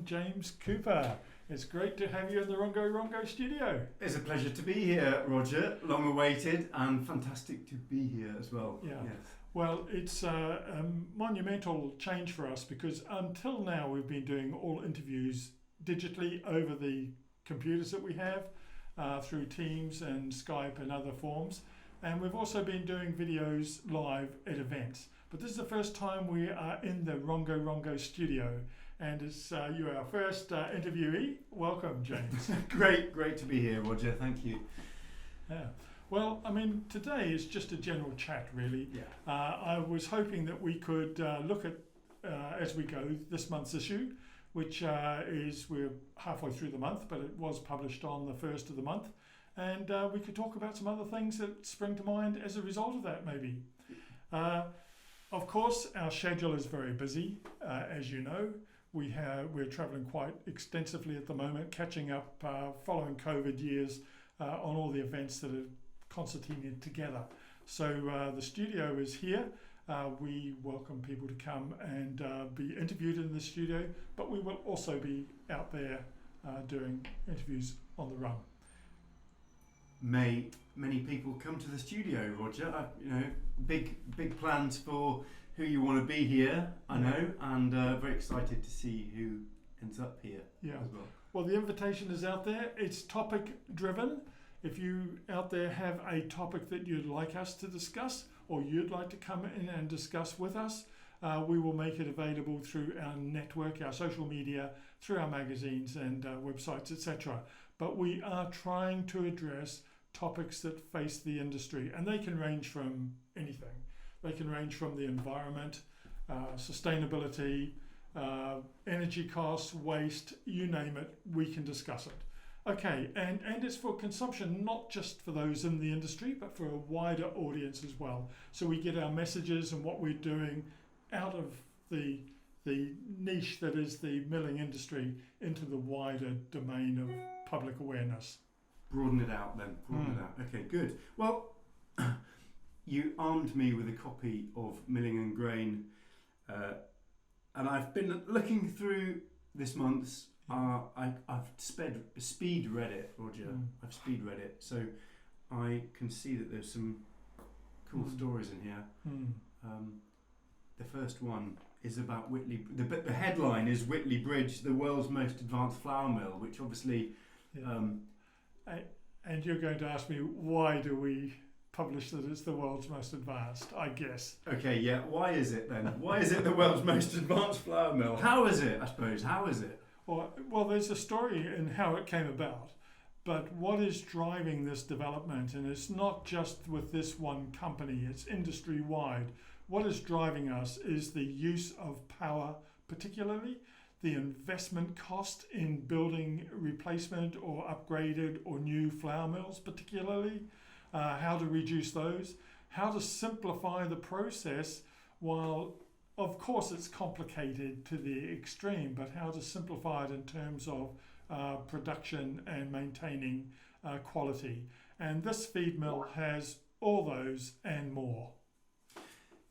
James Cooper. It's great to have you in the RongoRongo studio. It's a pleasure to be here, Roger. Long awaited and fantastic to be here as well. Yeah. Yes. Well, it's a monumental change for us because until now we've been doing all interviews digitally over the computers that we have through Teams and Skype and other forms. And we've also been doing videos live at events. But this is the first time we are in the RongoRongo studio. And it's you're our first interviewee. Welcome, James. Great to be here, Roger. Thank you. Yeah. Well, I mean, today is just a general chat, really. Yeah. I was hoping that we could look at, as we go, this month's issue, which we're halfway through the month, but it was published on the first of the month. And we could talk about some other things that spring to mind as a result of that, maybe. Of course, our schedule is very busy, as you know. We're travelling quite extensively at the moment, catching up following COVID years on all the events that are concertinaed together. So the studio is here. We welcome people to come and be interviewed in the studio, but we will also be out there doing interviews on the run. May many people come to the studio, Roger. Big plans for who you want to be here, I know, and very excited to see who ends up here as well. Well, the invitation is out there. It's topic driven. If you out there have a topic that you'd like us to discuss or you'd like to come in and discuss with us, we will make it available through our network, our social media, through our magazines and websites, etc. But we are trying to address topics that face the industry, and they can range from anything. They can range from the environment, sustainability, energy costs, waste, you name it, we can discuss it. Okay, and it's for consumption, not just for those in the industry, but for a wider audience as well. So we get our messages and what we're doing out of the niche that is the milling industry into the wider domain of public awareness. Broaden it out then. Broaden it out. Okay, good. Well, you armed me with a copy of Milling and Grain, and I've been looking through this month's. I've speed read it, Roger. I've speed read it, so I can see that there's some cool stories in here. The first one is about Whitley. The headline is Whitley Bridge, the world's most advanced flour mill, which obviously. And you're going to ask me, why do we publish that it's the world's most advanced, I guess. Okay, yeah. Why is it then? Why is it the world's most advanced flour mill? How is it, I suppose? How is it? Well, there's a story in how it came about. But what is driving this development, and it's not just with this one company, it's industry-wide. What is driving us is the use of power, particularly the investment cost in building replacement or upgraded or new flour mills, particularly, how to reduce those, how to simplify the process while, of course, it's complicated to the extreme, but how to simplify it in terms of production and maintaining quality. And this feed mill has all those and more.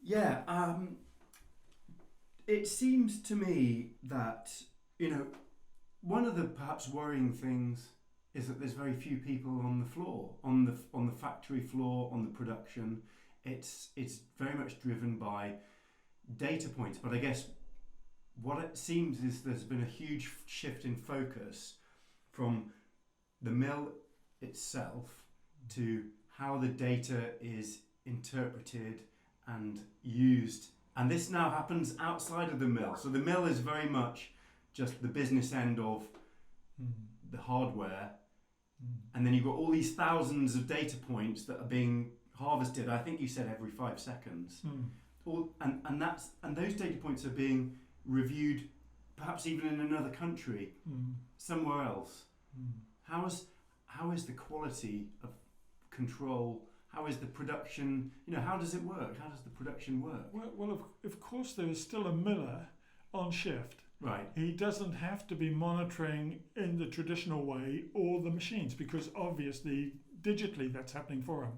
Yeah, it seems to me that, one of the perhaps worrying things is that there's very few people on the floor, on the factory floor, on the production. It's very much driven by data points, but I guess what it seems is there's been a huge shift in focus from the mill itself to how the data is interpreted and used. And this now happens outside of the mill. So the mill is very much just the business end of the hardware. And then you've got all these thousands of data points that are being harvested. I think you said every 5 seconds. And those data points are being reviewed, perhaps even in another country, somewhere else. How is the quality of control? How is the production? How does it work? How does the production work? Well, of course, there is still a miller on shift. Right. He doesn't have to be monitoring in the traditional way all the machines because obviously digitally that's happening for him.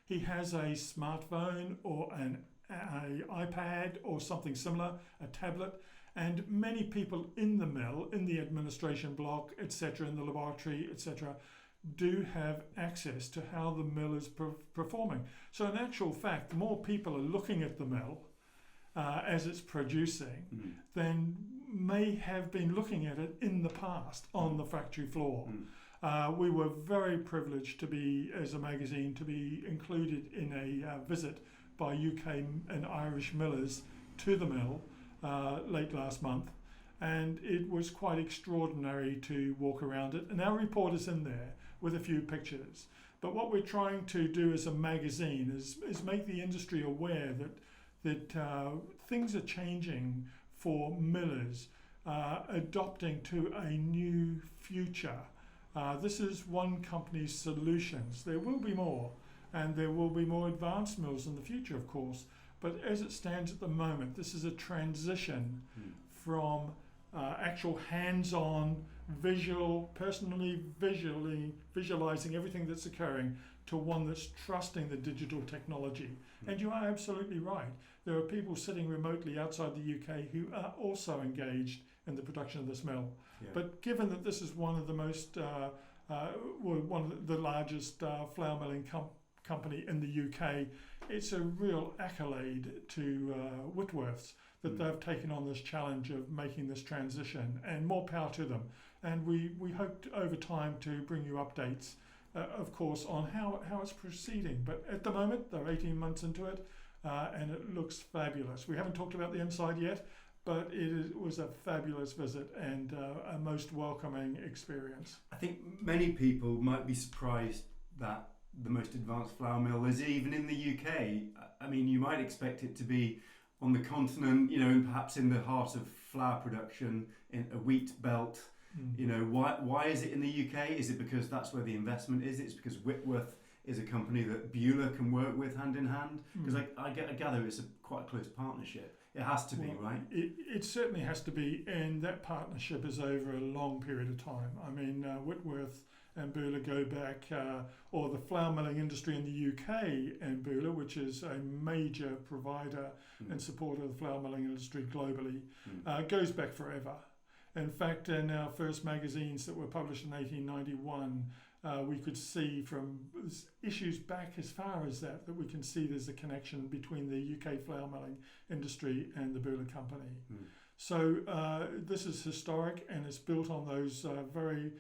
He has a smartphone or an iPad or something similar, a tablet, And many people in the mill, in the administration block, etc., in the laboratory, etc., do have access to how the mill is performing. So in actual fact, more people are looking at the mill as it's producing than may have been looking at it in the past on the factory floor. We were very privileged to be, as a magazine, to be included in a visit by UK and Irish millers to the mill late last month, and it was quite extraordinary to walk around it. And our report is in there with a few pictures. But what we're trying to do as a magazine is make the industry aware that things are changing for millers, adopting to a new future. This is one company's solutions. There will be more, and there will be more advanced mills in the future, of course. But as it stands at the moment, this is a transition from actual hands-on, visually visualizing everything that's occurring to one that's trusting the digital technology. And you are absolutely right. There are people sitting remotely outside the UK who are also engaged in the production of this mill. Yeah. But given that this is one of the most, one of the largest flour milling company in the UK, it's a real accolade to Whitworth's that they've taken on this challenge of making this transition, and more power to them. And we hope over time to bring you updates, of course, on how it's proceeding. But at the moment, they're 18 months into it, and it looks fabulous. We haven't talked about the inside yet, but it was a fabulous visit and a most welcoming experience. I think many people might be surprised that the most advanced flour mill is even in the UK. I mean, you might expect it to be on the continent, you know, and perhaps in the heart of flour production, in a wheat belt. You know, why is it in the UK? Is it because that's where the investment is? It's because Whitworth is a company that Beulah can work with hand in hand? Because I gather it's quite a close partnership. It has to be, right? It certainly has to be, and that partnership is over a long period of time. I mean, Whitworth and Beulah go back, or the flour milling industry in the UK and Beulah, which is a major provider and supporter of the flour milling industry globally, goes back forever. In fact, in our first magazines that were published in 1891, we could see from issues back as far as that we can see there's a connection between the UK flour milling industry and the Beulah company. So this is historic, and it's built on those very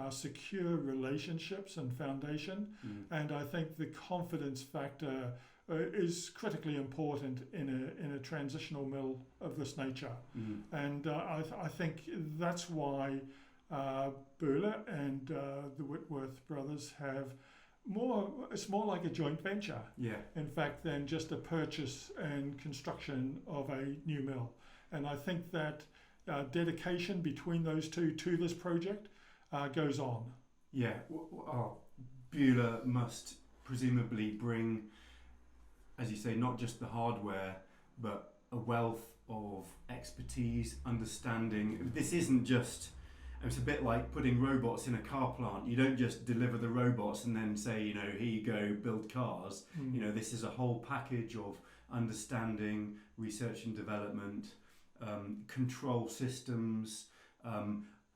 secure relationships and foundation. And I think the confidence factor is critically important in a transitional mill of this nature. And I think that's why Beulah and the Whitworth brothers have it's more like a joint venture, in fact, than just a purchase and construction of a new mill. And I think that dedication between those two to this project goes on. Yeah, Beulah must presumably bring, as you say, not just the hardware, but a wealth of expertise, understanding. This isn't just, it's a bit like putting robots in a car plant. You don't just deliver the robots and then say, you know, here you go, build cars. You know, this is a whole package of understanding, research and development, control systems,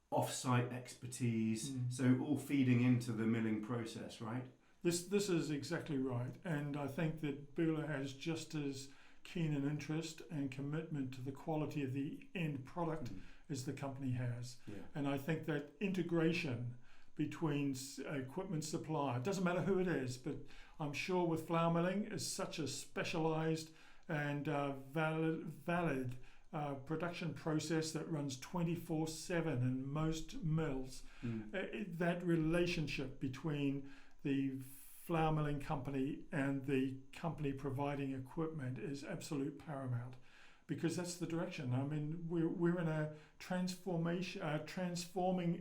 off-site expertise, so all feeding into the milling process, right? This is exactly right, and I think that Beulah has just as keen an interest and commitment to the quality of the end product as the company has. And I think that integration between equipment supply, it doesn't matter who it is, but I'm sure with flour milling is such a specialised and valid production process that runs 24/7 in most mills. That relationship between the flour milling company and the company providing equipment is absolute paramount, because that's the direction. I mean, we're in a transforming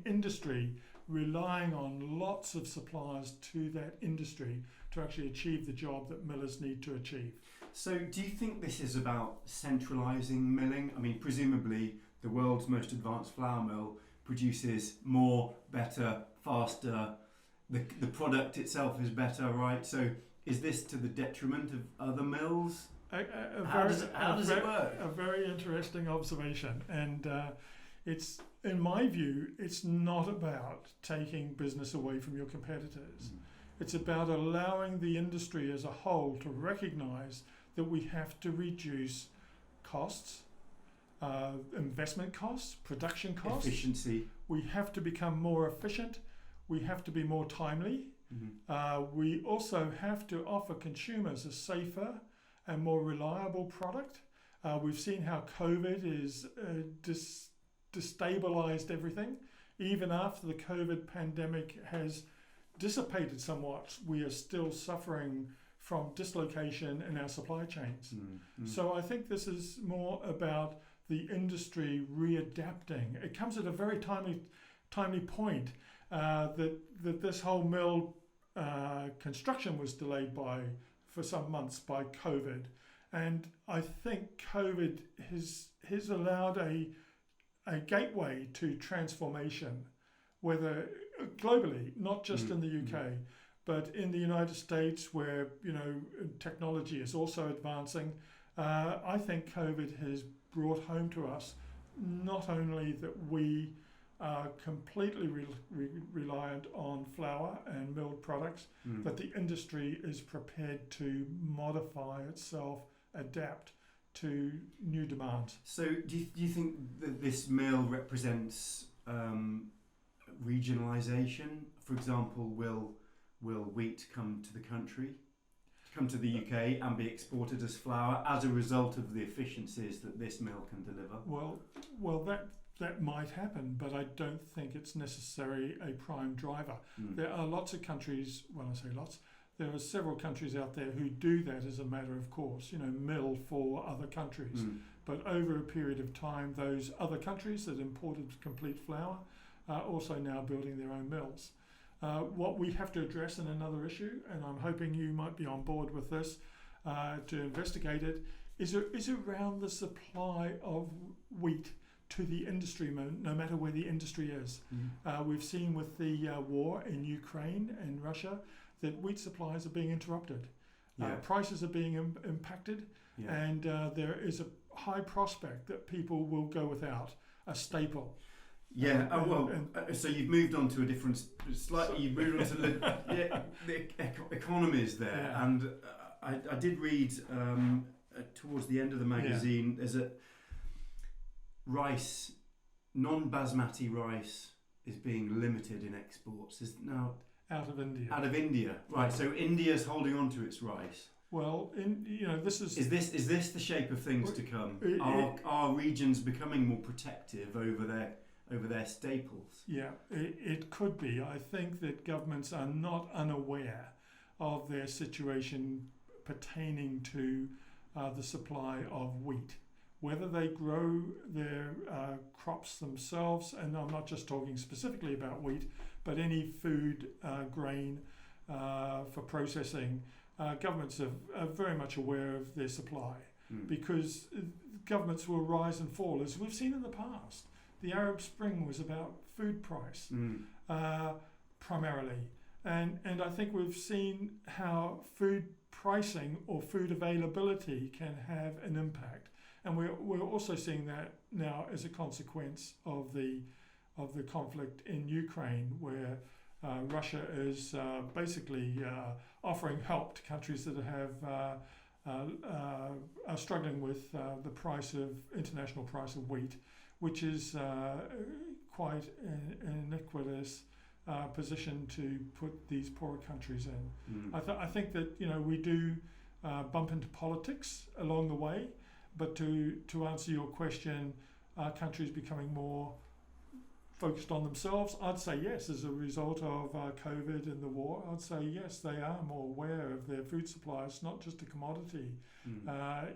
industry, relying on lots of suppliers to that industry to actually achieve the job that millers need to achieve. So do you think this is about centralising milling? I mean, presumably the world's most advanced flour mill produces more, better, faster. The product itself is better, right? So is this to the detriment of other mills? How does it work? A very interesting observation, and it's, in my view, it's not about taking business away from your competitors. It's about allowing the industry as a whole to recognise that we have to reduce costs, investment costs, production costs. Efficiency. We have to become more efficient. We have to be more timely. We also have to offer consumers a safer and more reliable product. We've seen how COVID is destabilised everything. Even after the COVID pandemic has dissipated somewhat, we are still suffering from dislocation in our supply chains. So I think this is more about the industry readapting. It comes at a very timely point that this whole mill construction was delayed for some months by COVID, and I think COVID has allowed a gateway to transformation, whether globally, not just in the UK, but in the United States, where technology is also advancing. I think COVID has brought home to us not only that we are completely reliant on flour and milled products, but the industry is prepared to modify itself, adapt to new demands. So do you think that this mill represents regionalisation? For example, will wheat come to the UK and be exported as flour as a result of the efficiencies that this mill can deliver? Well, that might happen, but I don't think it's necessarily a prime driver. There are lots of countries, when I say lots, there are several countries out there who do that as a matter of course, mill for other countries. But over a period of time, those other countries that imported complete flour are also now building their own mills. What we have to address in another issue, and I'm hoping you might be on board with this to investigate it, is around the supply of wheat to the industry, no matter where the industry is. We've seen with the war in Ukraine and Russia that wheat supplies are being interrupted. Prices are being impacted, and there is a high prospect that people will go without a staple. So you've moved on to a different, you've moved on to the economies there, and I did read towards the end of the magazine, there's a rice, non-basmati rice is being limited in exports. Is now out of India. Out of India, right? So India's holding on to its rice. Well, this is. Is this the shape of things to come? Are regions becoming more protective over their staples? Yeah, it could be. I think that governments are not unaware of their situation pertaining to the supply of wheat. Whether they grow their crops themselves, and I'm not just talking specifically about wheat, but any food, grain for processing, governments are very much aware of their supply, because governments will rise and fall, as we've seen in the past. The Arab Spring was about food price primarily, and I think we've seen how food pricing or food availability can have an impact. And we're also seeing that now as a consequence of the conflict in Ukraine, where Russia is basically offering help to countries that are struggling with the international price of wheat, which is quite an iniquitous position to put these poorer countries in. I think that we do bump into politics along the way. But to answer your question, are countries becoming more focused on themselves? I'd say yes. As a result of COVID and the war, I'd say yes, they are more aware of their food supply. It's not just a commodity.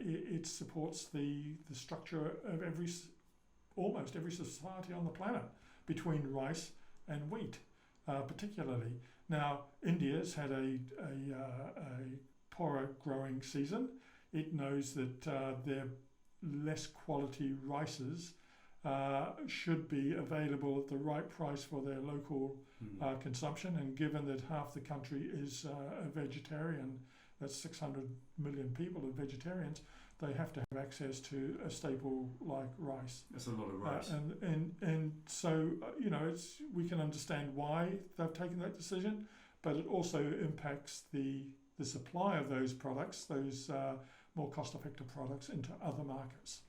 It supports the structure of almost every society on the planet, between rice and wheat, particularly. Now, India's had a poorer growing season. It knows that their less quality rices should be available at the right price for their local consumption. And given that half the country is a vegetarian, that's 600 million people are vegetarians, they have to have access to a staple like rice. That's a lot of rice. And so, we can understand why they've taken that decision, but it also impacts the supply of those products, those more cost-effective products, into other markets.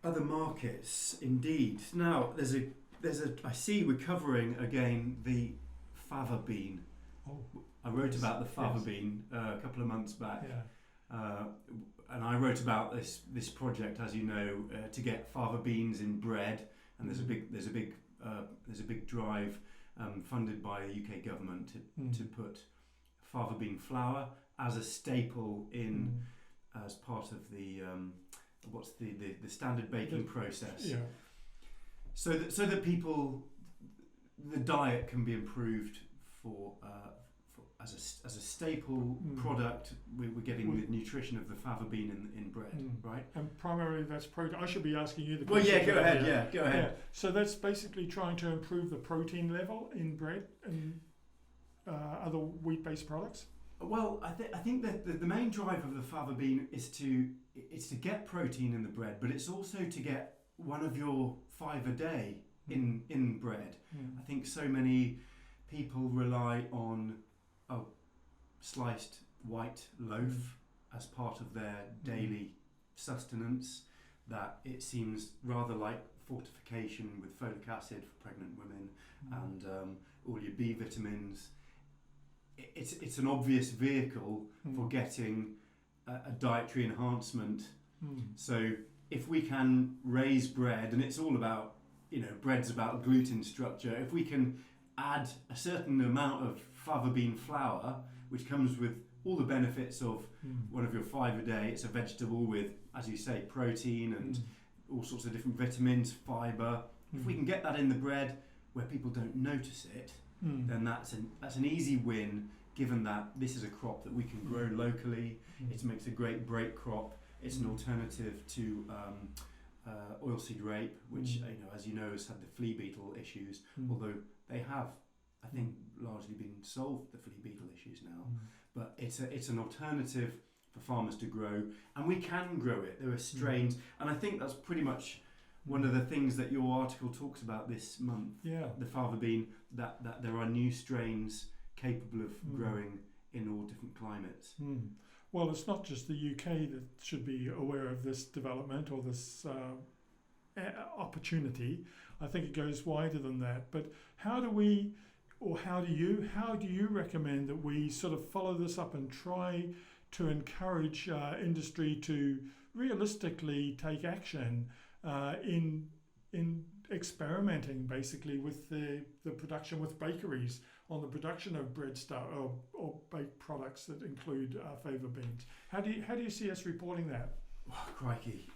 Other markets, indeed. Now, I see we're covering again the fava bean. Oh, I wrote about the fava yes. bean a couple of months back. Yeah. And I wrote about this project, as you know, to get fava beans in bread. And there's a big drive funded by the UK government to put fava bean flour as a staple in as part of the the standard baking process. Yeah. So that people, the diet can be improved for as a staple product. We're getting the nutrition of the fava bean in bread, right? And primarily that's protein. I should be asking you the Well, question. yeah, go ahead. Yeah, go ahead. Yeah. So that's basically trying to improve the protein level in bread and other wheat-based products. Well, I think that the main drive of the fava bean is to get protein in the bread, but it's also to get one of your 5 a day in bread. I think so many people rely on a sliced white loaf as part of their daily sustenance, that it seems rather like fortification with folic acid for pregnant women and all your B vitamins. It's an obvious vehicle for getting a dietary enhancement. So if we can raise bread, and it's all about, bread's about gluten structure, if we can add a certain amount of fava bean flour, which comes with all the benefits of one of your 5 a day, it's a vegetable with, as you say, protein and all sorts of different vitamins, fibre. If we can get that in the bread where people don't notice it, then that's an easy win, given that this is a crop that we can grow locally. It makes a great break crop. It's an alternative to oilseed rape, which as you know, has had the flea beetle issues, although they have, I think, largely been solved, the flea beetle issues now. But it's an alternative for farmers to grow, and we can grow it. There are strains, and I think that's pretty much one of the things that your article talks about this month. Yeah, the fava bean, that there are new strains capable of growing in all different climates. Well, it's not just the UK that should be aware of this development or this opportunity. I think it goes wider than that. But how do you recommend that we sort of follow this up and try to encourage industry to realistically take action in experimenting basically with the production with bakeries on the production of bread stuff or baked products that include fava beans? How do you see us reporting that? Oh, crikey!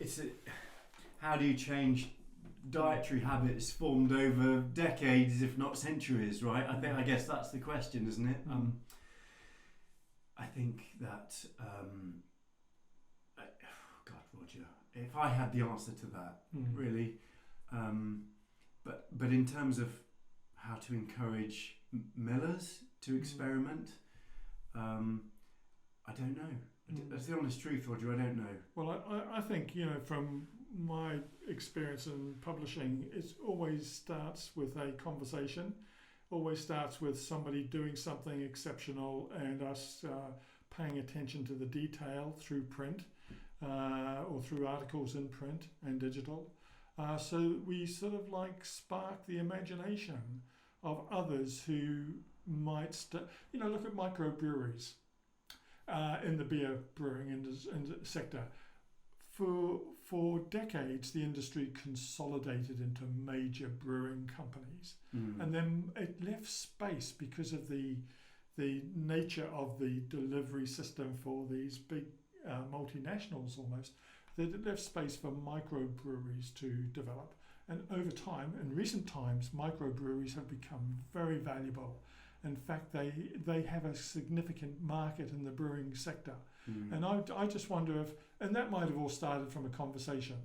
How do you change dietary habits formed over decades, if not centuries? Right? I guess that's the question, isn't it? I think that God, Roger, if I had the answer to that, really. But in terms of how to encourage millers to experiment, I don't know. That's the honest truth, Roger. I don't know. Well, I think, from my experience in publishing, it always starts with a conversation, always starts with somebody doing something exceptional and us paying attention to the detail through print or through articles in print and digital. So we sort of spark the imagination of others who might look at microbreweries in the beer brewing sector. For decades, the industry consolidated into major brewing companies, and then it left space because of the nature of the delivery system for these big multinationals almost. That it left space for microbreweries to develop. And over time, in recent times, microbreweries have become very valuable. In fact, they have a significant market in the brewing sector. And I just wonder if, and that might have all started from a conversation.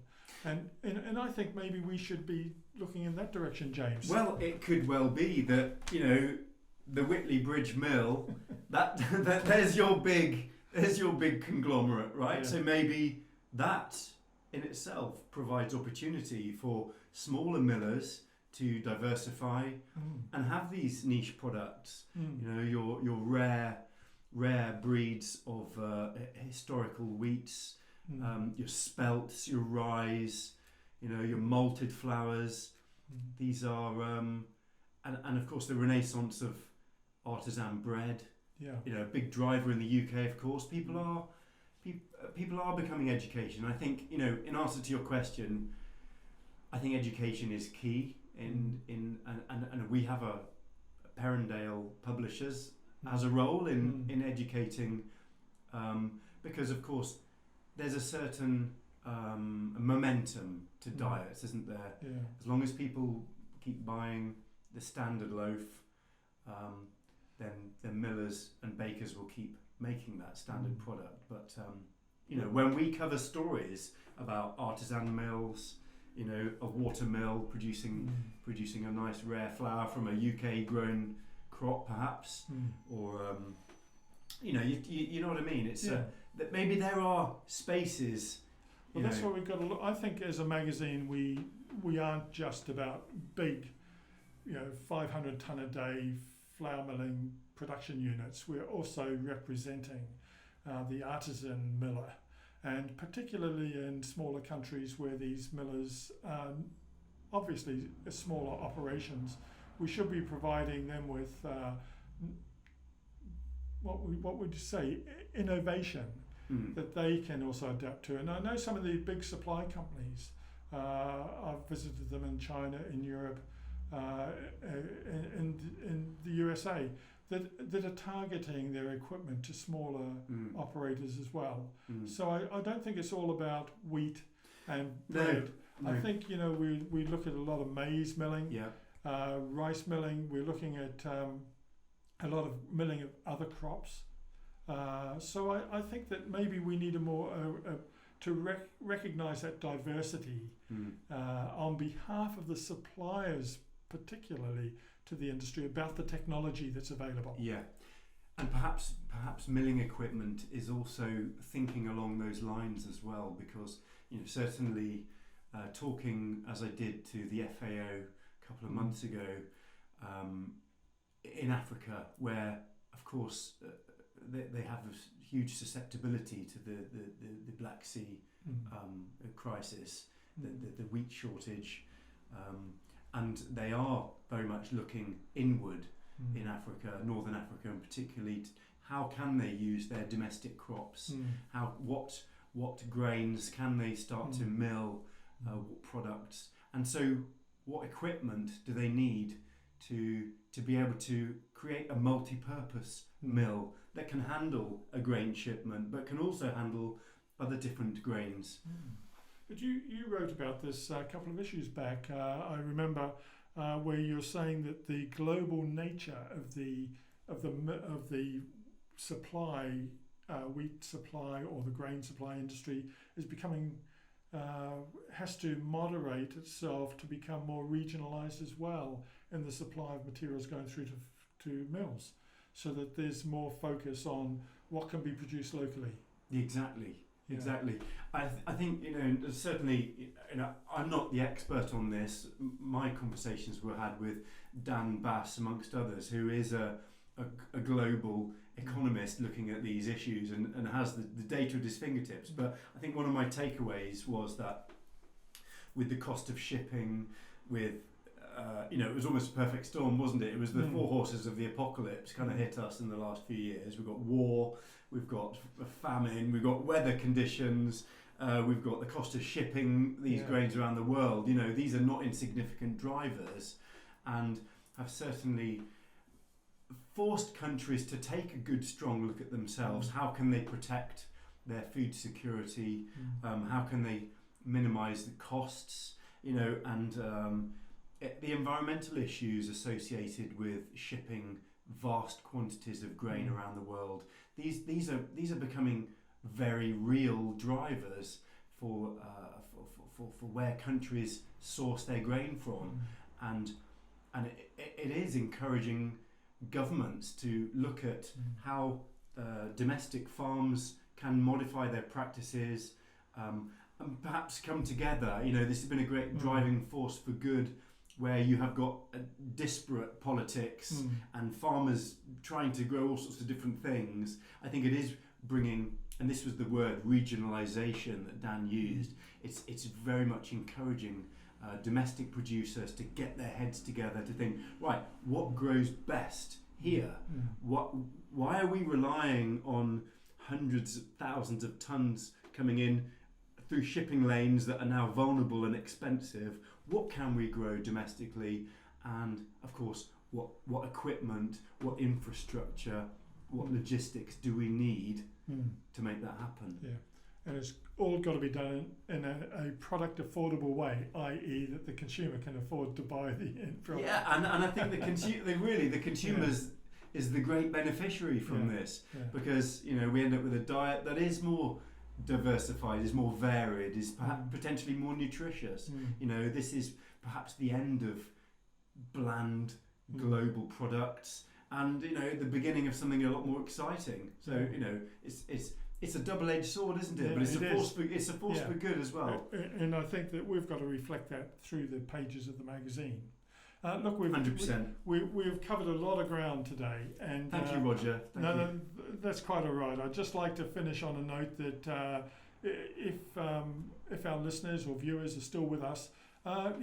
And I think maybe we should be looking in that direction, James. Well, it could well be that, the Whitley Bridge Mill, that there's your big There's your big conglomerate, right? Yeah. So maybe that in itself provides opportunity for smaller millers to diversify and have these niche products. You know, your rare breeds of historical wheats, your spelts, your rye, you know, your malted flours. These are, and of course the renaissance of artisan bread. Yeah. You know, a big driver in the UK, of course. People are becoming education. I think, you know, in answer to your question, I think education is key. And we have a Perrindale Publishers as a role in educating, because of course there's a certain momentum to diets, isn't there? Yeah. As long as people keep buying the standard loaf, then millers and bakers will keep making that standard product. But you know, when we cover stories about artisan mills, you know, a water mill producing a nice rare flour from a UK grown crop, perhaps, or you know, you know what I mean. It's that maybe there are spaces. Well, that's what we've got to look. I think as a magazine, we aren't just about big, you know, 500 tonne a day flour milling production units. We're also representing the artisan miller, and particularly in smaller countries where these millers obviously are smaller operations, we should be providing them with what would you say, innovation that they can also adapt to. And I know some of the big supply companies, I've visited them in China, in Europe, in the USA, that are targeting their equipment to smaller operators as well. So I don't think it's all about wheat and bread. No. I think, you know, we look at a lot of maize milling, rice milling. We're looking at a lot of milling of other crops. So I think that maybe we need to recognise that diversity on behalf of the suppliers, particularly to the industry, about the technology that's available. Yeah, and perhaps milling equipment is also thinking along those lines as well, because, you know, certainly talking as I did to the FAO a couple of months ago in Africa, where of course they have this huge susceptibility to the Black Sea crisis, the wheat shortage, and they are very much looking inward in Africa, Northern Africa, and particularly how can they use their domestic crops? What grains can they start to mill? What products? And so, what equipment do they need to be able to create a multi-purpose mill that can handle a grain shipment, but can also handle other different grains? But you wrote about this a couple of issues back. I remember where you're saying that the global nature of the supply, wheat supply or the grain supply industry is becoming has to moderate itself to become more regionalised as well in the supply of materials going through to mills, so that there's more focus on what can be produced locally. Exactly. I think, you know, certainly, you know, I'm not the expert on this. My conversations were had with Dan Bass, amongst others, who is a global economist looking at these issues and has the data at his fingertips. But I think one of my takeaways was that with the cost of shipping, with you know, it was almost a perfect storm, wasn't it? It was the four horses of the apocalypse kind of hit us in the last few years. We've got war, we've got a famine, we've got weather conditions, we've got the cost of shipping these grains around the world. You know, these are not insignificant drivers, and have certainly forced countries to take a good, strong look at themselves. How can they protect their food security? How can they minimise the costs? You know, and the environmental issues associated with shipping vast quantities of grain around the world. These are becoming very real drivers for where countries source their grain from, and it is encouraging governments to look at how domestic farms can modify their practices and perhaps come together. You know, this has been a great driving force for good, where you have got disparate politics and farmers trying to grow all sorts of different things. I think it is bringing, and this was the word regionalisation that Dan used, it's very much encouraging domestic producers to get their heads together to think, right, what grows best here? Why are we relying on hundreds of thousands of tons coming in through shipping lanes that are now vulnerable and expensive? What can we grow domestically? And of course, what equipment, what infrastructure, what logistics do we need to make that happen? Yeah, and it's all got to be done in a product affordable way, i.e. that the consumer can afford to buy the end product. Yeah, and I think the consumers is the great beneficiary from this, because, you know, we end up with a diet that is more diversified, is more varied, is perhaps potentially more nutritious. You know, this is perhaps the end of bland global products, and, you know, the beginning of something a lot more exciting. So, you know, it's a double-edged sword, isn't it? Yeah, but it's a force for good as well. And I think that we've got to reflect that through the pages of the magazine. Look, 100%. We've covered a lot of ground today, and thank you, Roger. Thank you. That's quite all right. I'd just like to finish on a note that if our listeners or viewers are still with us,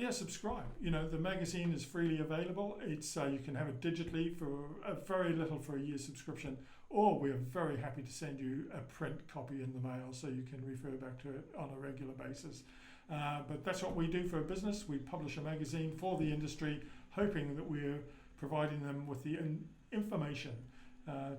subscribe. You know, the magazine is freely available. It's you can have it digitally for very little for a year's subscription, or we're very happy to send you a print copy in the mail so you can refer back to it on a regular basis. But that's what we do for a business. We publish a magazine for the industry, hoping that we're providing them with the information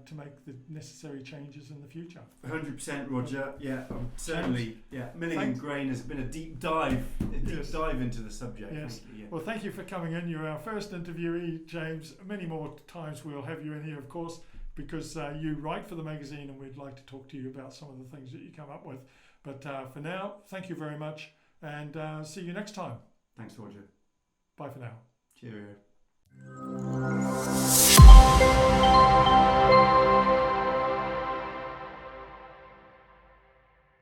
to make the necessary changes in the future. 100%, Roger. Yeah, certainly. Yeah, Milling and Grain has been a deep dive into the subject. Yes. Thank you, Well, thank you for coming in. You're our first interviewee, James. Many more times we'll have you in here, of course, because you write for the magazine, and we'd like to talk to you about some of the things that you come up with. But for now, thank you very much. And see you next time. Thanks, Roger. Bye for now. Cheerio.